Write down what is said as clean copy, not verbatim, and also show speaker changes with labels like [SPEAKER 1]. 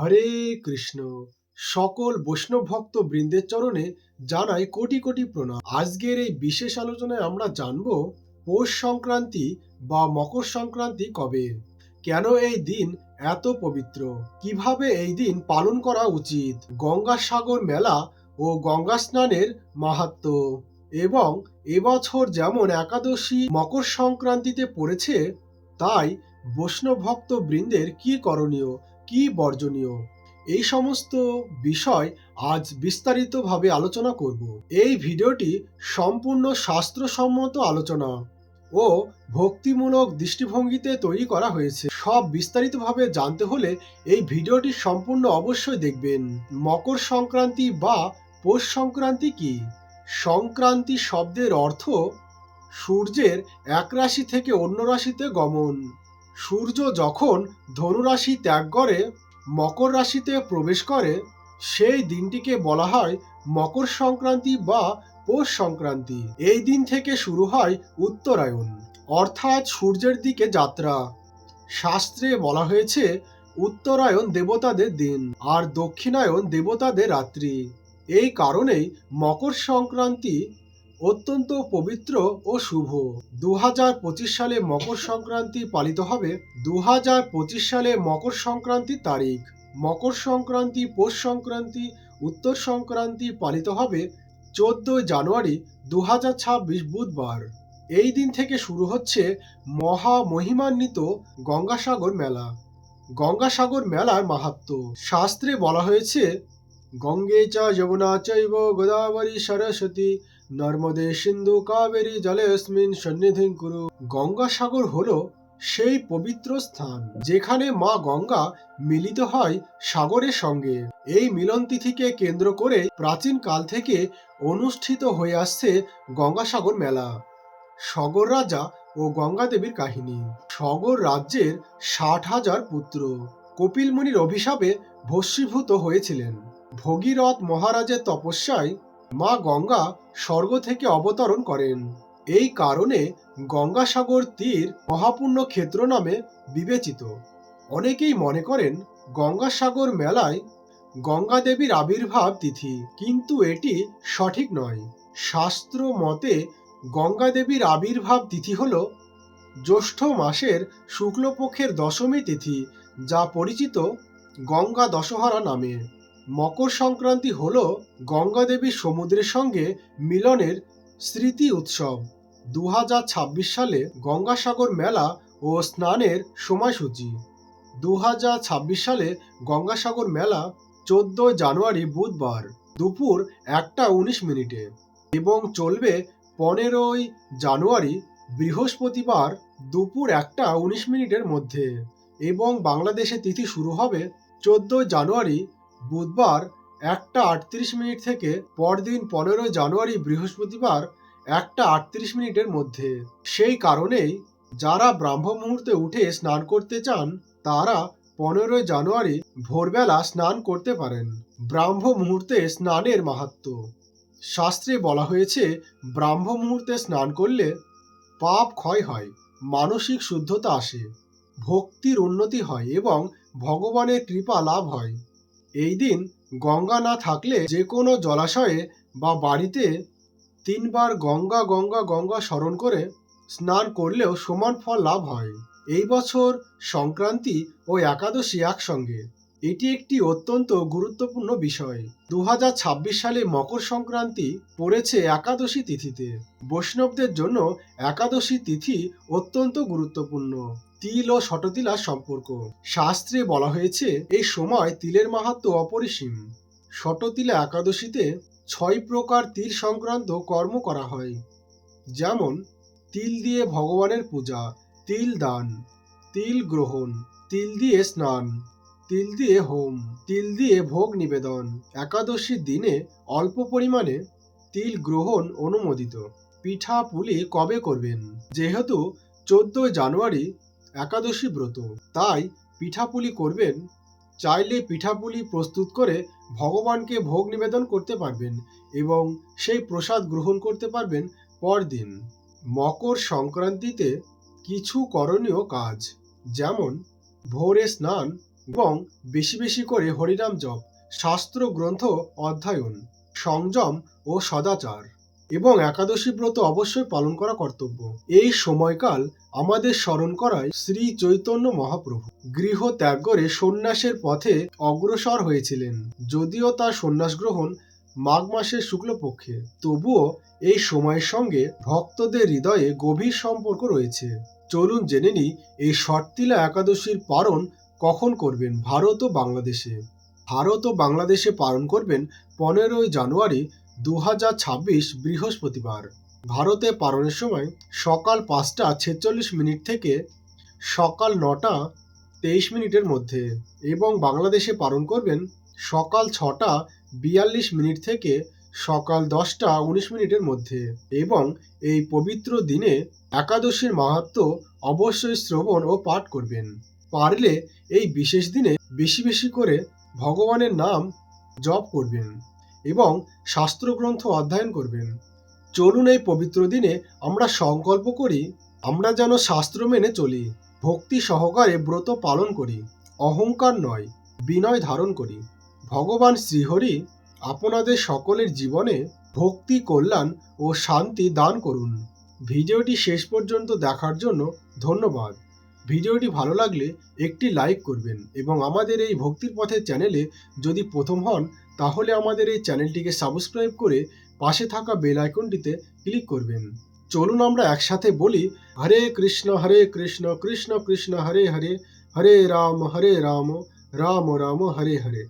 [SPEAKER 1] হরে কৃষ্ণ। সকল বৈষ্ণব ভক্ত বৃন্দের চরণে জানাই কোটি কোটি প্রণাম। আজকের এই বিশেষ আলোচনায় আমরা জানব পৌষ সংক্রান্তি বা মকর সংক্রান্তি কবে, কেন এই দিন এত পবিত্র, কিভাবে এই দিন পালন করা উচিত, গঙ্গাসাগর মেলা ও গঙ্গা স্নানের মাহাত্ম্য, এবং এবছর যেমন একাদশী মকর সংক্রান্তিতে পড়েছে, তাই বৈষ্ণব ভক্ত বৃন্দের কি করণীয়, কি বর্জনীয়, এই সমস্ত বিষয় আজ বিস্তারিতভাবে আলোচনা করব। এই ভিডিওটি সম্পূর্ণ শাস্ত্রসম্মত আলোচনা ও ভক্তিমূলক দৃষ্টিভঙ্গিতে তৈরি করা হয়েছে। সব বিস্তারিতভাবে জানতে হলে এই ভিডিওটি সম্পূর্ণ অবশ্যই দেখবেন। মকর সংক্রান্তি বা পৌষ সংক্রান্তি কি? সংক্রান্তি শব্দের অর্থ সূর্যের এক রাশি থেকে অন্য রাশিতে গমন। সূর্য যখন ধনুরাশি ত্যাগ করে মকর রাশিতে প্রবেশ করে, সেই দিনটিকে বলা হয় মকর সংক্রান্তি বা পৌষ সংক্রান্তি। এই দিন থেকে শুরু হয় উত্তরায়ণ, অর্থাৎ সূর্যের দিকে যাত্রা। শাস্ত্রে বলা হয়েছে উত্তরায়ণ দেবতাদের দিন আর দক্ষিণায়ণ দেবতাদের রাত্রি। এই কারণেই মকর সংক্রান্তি অত্যন্ত পবিত্র ও শুভ। 2025 সালে মকর সংক্রান্তি পালিত হবে 2025 সালে মকর সংক্রান্তি তারিখ। মকর সংক্রান্তি, পৌষ সংক্রান্তি, উত্তর সংক্রান্তি পালিত হবে 14 জানুয়ারি 2026 বুধবার। এই দিন থেকে শুরু হচ্ছে মহামহিমান্বিত গঙ্গাসাগর মেলা। গঙ্গাসাগর মেলার মাহাত্ম্য শাস্ত্রে বলা হয়েছে, গঙ্গে চ যমুনা চৈব গোদাবরী সরস্বতী নর্মদে সিন্ধু কাবেরী জলেস্মিন সন্নিধিং কুরু। গঙ্গাসাগর হলো সেই পবিত্র স্থান যেখানে মা গঙ্গা মিলিত হয় সাগরের সঙ্গে। এই মিলন তিথিকে কেন্দ্র করে প্রাচীন কাল থেকে অনুষ্ঠিত হয়ে আসছে গঙ্গাসাগর মেলা। সগর রাজা ও গঙ্গা দেবীর কাহিনী। সগর রাজ্যের 60,000 পুত্র কপিল মুনির অভিশাপে ভস্মীভূত হয়েছিলেন। ভগীরথ মহারাজের তপস্যায় মা গঙ্গা স্বর্গ থেকে অবতরণ করেন। এই কারণে গঙ্গাসাগর তীর মহাপুণ্য ক্ষেত্র নামে বিবেচিত। অনেকেই মনে করেন গঙ্গাসাগর মেলায় গঙ্গা দেবীর আবির্ভাব তিথি, কিন্তু এটি সঠিক নয়। শাস্ত্র মতে গঙ্গা দেবীর আবির্ভাব তিথি হল জ্যৈষ্ঠ মাসের শুক্লপক্ষের দশমী তিথি, যা পরিচিত গঙ্গা দশহরা নামে। মকর সংক্রান্তি হল গঙ্গা দেবীর সমুদ্রের সঙ্গে মিলনের স্মৃতি উৎসব। 2026 সালে গঙ্গাসাগর মেলা ও স্নানের সময়সূচি। 2026 সালে গঙ্গাসাগর মেলা 14 জানুয়ারি বুধবার দুপুর 1:19 এবং চলবে 15 জানুয়ারি বৃহস্পতিবার দুপুর 1:19 মধ্যে, এবং বাংলাদেশে তিথি শুরু হবে 14 জানুয়ারি বুধবার 1:38 থেকে পরদিন 15 জানুয়ারি বৃহস্পতিবার 1:38 মধ্যে। সেই কারণেই যারা ব্রাহ্ম মুহূর্তে উঠে স্নান করতে চান তারা 15 জানুয়ারি ভোরবেলা স্নান করতে পারেন। ব্রাহ্ম মুহূর্তে স্নানের মাহাত্ম্য শাস্ত্রে বলা হয়েছে, ব্রাহ্ম মুহূর্তে স্নান করলে পাপ ক্ষয় হয়, মানসিক শুদ্ধতা আসে, ভক্তির উন্নতি হয় এবং ভগবানের কৃপা লাভ হয়। এই দিন গঙ্গা না থাকলে যে কোনো জলাশয়ে বা বাড়িতে 3 বার গঙ্গা গঙ্গা গঙ্গা স্মরণ করে স্নান করলেও সমান ফল লাভ হয়। এই বছর সংক্রান্তি ও একাদশী একসঙ্গে, এটি একটি অত্যন্ত গুরুত্বপূর্ণ বিষয়। 2026 সালে মকর সংক্রান্তি পড়েছে একাদশী তিথিতে। বৈষ্ণবদের জন্য একাদশী তিথি অত্যন্ত গুরুত্বপূর্ণ। তিল ও শততিলার সম্পর্ক শাস্ত্রে বলা হয়েছে, এই সময় তিলের মাহাত্ম্য অপরিসীম। শততিলা একাদশীতে 6 প্রকার তিল সংক্রান্ত কর্ম করা হয়, যেমন তিল দিয়ে ভগবানের পূজা, তিল দান, তিল গ্রহণ, তিল দিয়ে স্নান, তিল দিয়ে হোম, তিল দিয়ে ভোগ নিবেদন। একাদশীর দিনে অল্প পরিমাণে তিল গ্রহণ অনুমোদিত। পিঠা পুলি কবে করবেন? যেহেতু 14 জানুয়ারি একাদশী ব্রত, তাই পিঠাপুলি করবেন। চাইলে পিঠাপুলি প্রস্তুত করে ভগবানকে ভোগ নিবেদন করতে পারবেন এবং সেই প্রসাদ গ্রহণ করতে পারবেন পরদিন। মকর সংক্রান্তিতে কিছু করণীয় কাজ, যেমন ভোরে স্নান, এবং বেশি বেশি করে হরিনাম জপ, শাস্ত্র গ্রন্থ অধ্যয়ন, সংযম ও সদাচার এবং একাদশী ব্রত অবশ্যই পালন করা কর্তব্য। এই সময়কাল আমাদের স্মরণ করায় শ্রী চৈতন্য মহাপ্রভু গৃহ ত্যাগ করে সন্ন্যাসের পথে অগ্রসর হয়েছিলেন। যদিও তার সন্ন্যাস গ্রহণ মাঘ মাসের শুক্লপক্ষে, তবুও এই সময়ের সঙ্গে ভক্তদের হৃদয়ে গভীর সম্পর্ক রয়েছে। চলুন জেনে নিই এই শর্তিলা একাদশীর পালন কখন করবেন ভারত ও বাংলাদেশে। ভারত ও বাংলাদেশে পালন করবেন 15ই জানুয়ারি 2026 বৃহস্পতিবার। ভারতে পালনের সময় সকাল 5:46 থেকে সকাল 9:23 মধ্যে এবং বাংলাদেশে পালন করবেন সকাল 6:42 থেকে সকাল 10:19 মধ্যে। এবং এই পবিত্র দিনে একাদশীর মাহাত্ম্য অবশ্যই শ্রবণ ও পাঠ করবেন। পারলে এই বিশেষ দিনে বেশি বেশি করে ভগবানের নাম জপ করবেন এবং শাস্ত্রগ্রন্থ অধ্যয়ন করবেন। চলুন এই পবিত্র দিনে আমরা সংকল্প করি, আমরা যেন শাস্ত্র মেনে চলি, ভক্তি সহকারে ব্রত পালন করি, অহংকার নয় বিনয় ধারণ করি। ভগবান শ্রীহরি আপনাদের সকলের জীবনে ভক্তি, কল্যাণ ও শান্তি দান করুন। ভিডিওটি শেষ পর্যন্ত দেখার জন্য ধন্যবাদ। ভিডিওটি ভালো লাগলে একটি লাইক করবেন এবং আমাদের এই ভক্তির পথের চ্যানেলে যদি প্রথম হন তাহলে আমাদের এই চ্যানেলটিকে সাবস্ক্রাইব করে পাশে থাকা বেল আইকনটিতে ক্লিক করবেন। চলুন আমরা একসাথে বলি, হরে কৃষ্ণ কৃষ্ণ কৃষ্ণ হরে হরে, হরে রাম রাম রাম হরে হরে।